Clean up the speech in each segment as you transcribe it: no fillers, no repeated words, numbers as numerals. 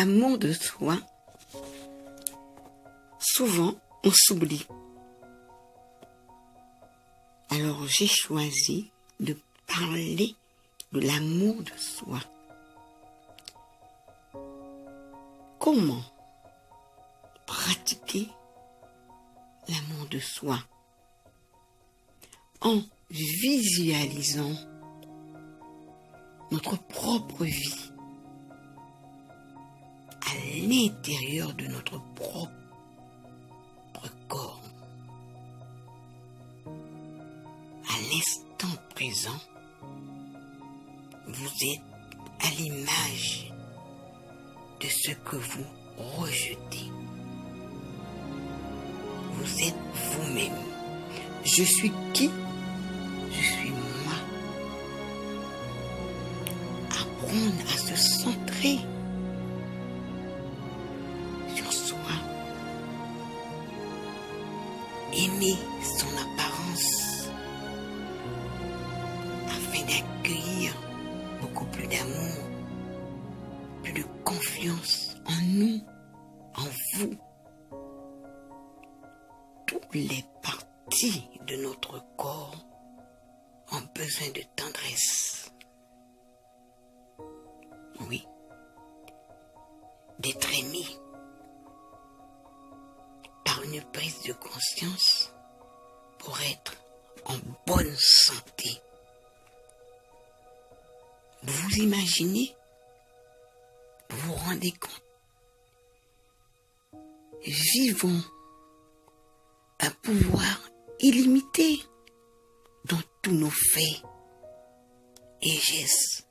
amour de soi, souvent on s'oublie. Alors j'ai choisi de parler de l'amour de soi. Comment pratiquer l'amour de soi en visualisant notre propre vie à l'intérieur de notre propre corps. À l'instant présent, vous êtes à l'image de ce que vous rejetez. Vous êtes vous-même. Je suis qui? Je suis moi. Apprendre à se centrer sur soi. Aimer son apparence afin d'accueillir beaucoup plus d'amour, plus de confiance en nous, en vous. Toutes les parties de notre corps ont besoin de tendresse. Oui, d'être aimé par une prise de conscience pour être en bonne santé. Vous vous imaginez? Vous vous rendez compte? Vivons un pouvoir illimité dans tous nos faits et gestes.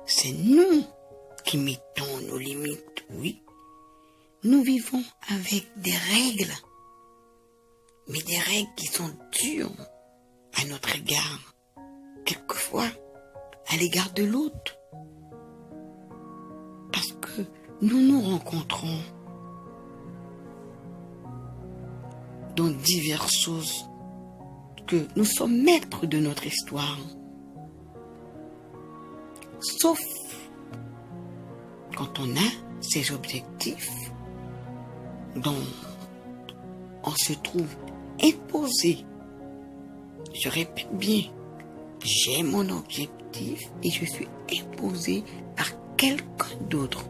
C'est nous qui mettons nos limites, oui. Nous vivons avec des règles, mais des règles qui sont dures à notre égard, quelquefois à l'égard de l'autre. Parce que nous nous rencontrons dans diverses choses, que nous sommes maîtres de notre histoire. Sauf quand on a ces objectifs dont on se trouve imposé. Je répète bien, j'ai mon objectif et je suis imposé par quelqu'un d'autre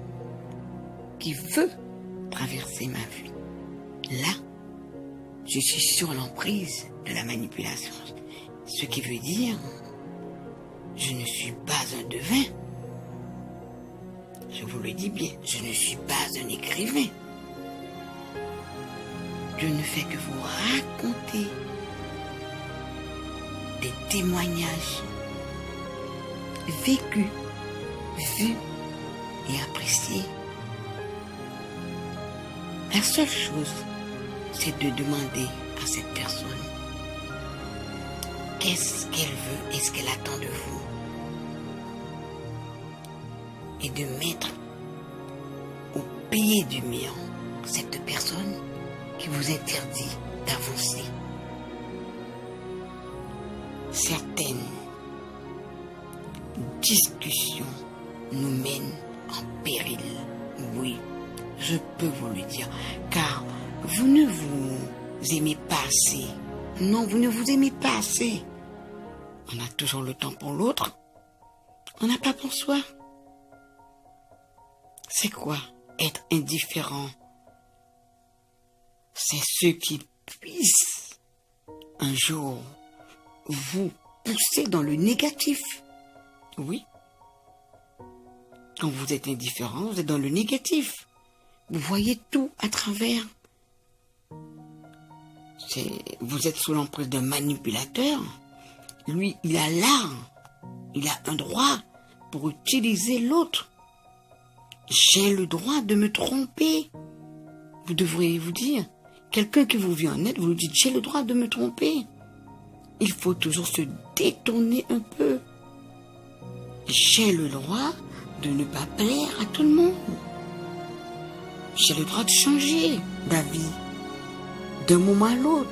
qui veut traverser ma vie. Là, je suis sur l'emprise de la manipulation. Ce qui veut dire, je ne suis pas un devin. Je vous le dis bien, je ne suis pas un écrivain. Je ne fais que vous raconter des témoignages vécus, vus et appréciés. La seule chose, c'est de demander à cette personne qu'est-ce qu'elle veut et ce qu'elle attend de vous. Et de mettre au pied du mur cette personne qui vous interdit d'avancer. Certaines discussions nous mènent en péril. Oui, je peux vous le dire, car vous ne vous aimez pas assez. Non, vous ne vous aimez pas assez. On a toujours le temps pour l'autre. On n'a pas pour soi. C'est quoi être indifférent? C'est ceux qui puissent un jour vous pousser dans le négatif. Oui. Quand vous êtes indifférent, vous êtes dans le négatif. Vous voyez tout à travers. Vous êtes sous l'emprise d'un manipulateur. Lui, il a l'art, il a un droit pour utiliser l'autre. J'ai le droit de me tromper. Vous devriez vous dire, quelqu'un qui vous vient en aide, vous lui dites, j'ai le droit de me tromper. Il faut toujours se détourner un peu. J'ai le droit de ne pas plaire à tout le monde. J'ai le droit de changer d'avis d'un moment à l'autre.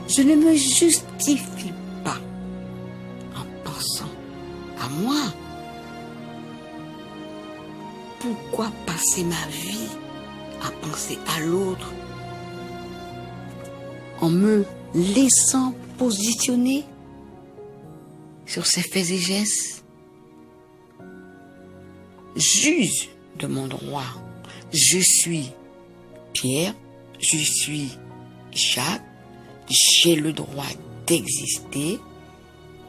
Je ne me justifie pas en pensant à moi. pourquoi passer ma vie à penser à l'autre en me laissant positionner sur ses faits et gestes? Juge de mon droit. Je suis Pierre, je suis Jacques, j'ai le droit d'exister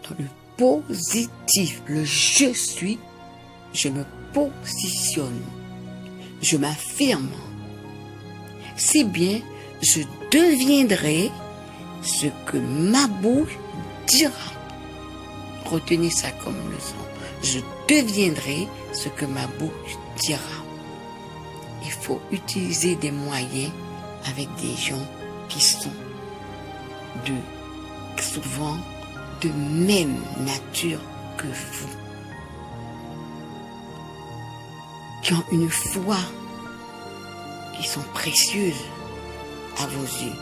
dans le positif. Le je suis, je me positionne, je m'affirme. Si bien, je deviendrai ce que ma bouche dira. Retenez ça comme leçon. Je deviendrai ce que ma bouche dira. Il faut utiliser des moyens avec des gens qui sont souvent de même nature que vous, qui ont une foi qui sont précieuses à vos yeux.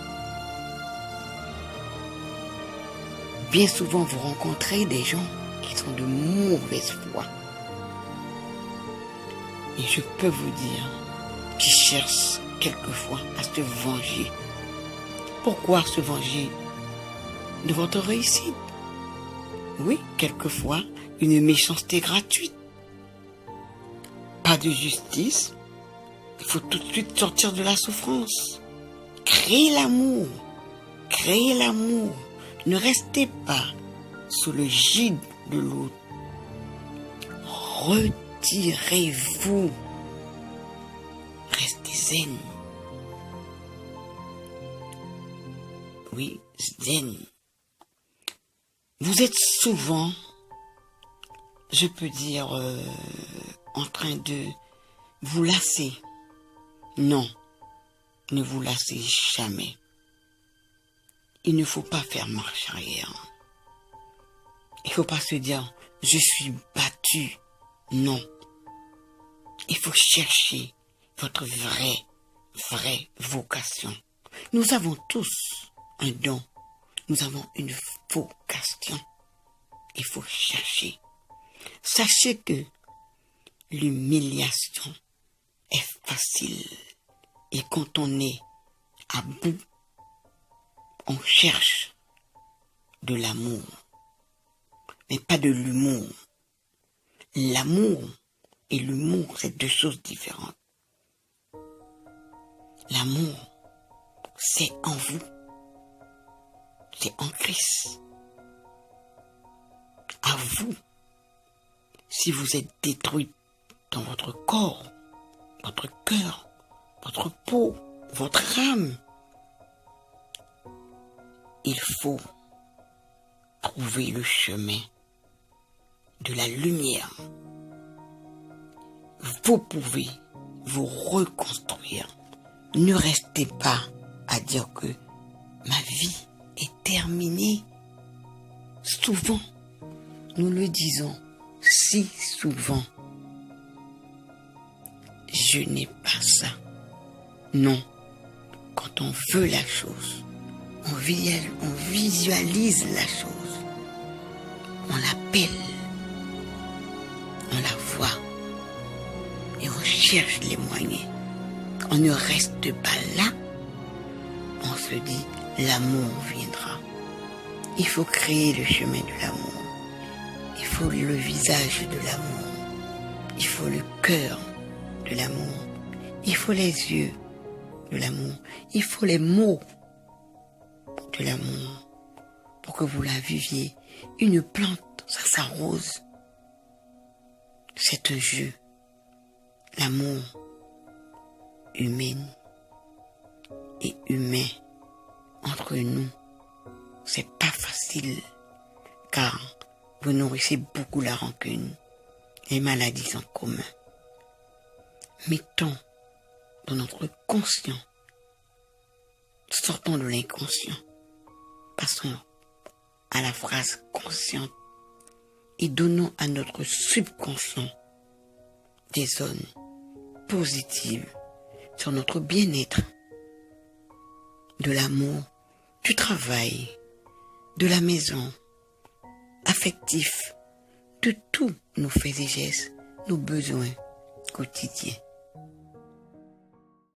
Bien souvent, vous rencontrez des gens qui sont de mauvaise foi. Et je peux vous dire qu'ils cherchent quelquefois à se venger. Pourquoi se venger de votre réussite? Oui, quelquefois, une méchanceté gratuite. Pas de justice. Il faut tout de suite sortir de la souffrance. Créez l'amour. Créez l'amour. Ne restez pas sous le gide de l'autre. Retirez-vous. Restez zen. Oui, zen. Vous êtes souvent, je peux dire, en train de vous lasser. Non, ne vous lassez jamais. Il ne faut pas faire marche arrière. Il ne faut pas se dire, je suis battu. Non. Il faut chercher votre vraie vocation. Nous avons tous un don. Nous avons une vocation. Il faut chercher. Sachez que l'humiliation est facile. Et quand on est à bout, on cherche de l'amour, mais pas de l'humour. L'amour et l'humour, c'est deux choses différentes. L'amour, c'est en vous. C'est en Christ. À vous. Si vous êtes détruit dans votre corps, votre cœur, votre peau, votre âme, il faut trouver le chemin de la lumière. Vous pouvez vous reconstruire. Ne restez pas à dire que ma vie est terminée. Souvent, nous le disons si souvent. Je n'ai pas ça. Non, quand on veut la chose, on visualise la chose, on l'appelle, on la voit et on cherche les moyens. On ne reste pas là, on se dit l'amour viendra. Il faut créer le chemin de l'amour, il faut le visage de l'amour, il faut le cœur de l'amour, il faut les yeux de l'amour, il faut les mots de l'amour pour que vous la viviez. Une plante, ça s'arrose. C'est un jeu. L'amour humain et humain entre nous, c'est pas facile car vous nourrissez beaucoup la rancune, les maladies en commun. Mettons dans notre conscient, sortons de l'inconscient, passons à la phrase consciente et donnons à notre subconscient des zones positives sur notre bien-être, de l'amour, du travail, de la maison, affectif, de tous nos faits et gestes, nos besoins, quotidien.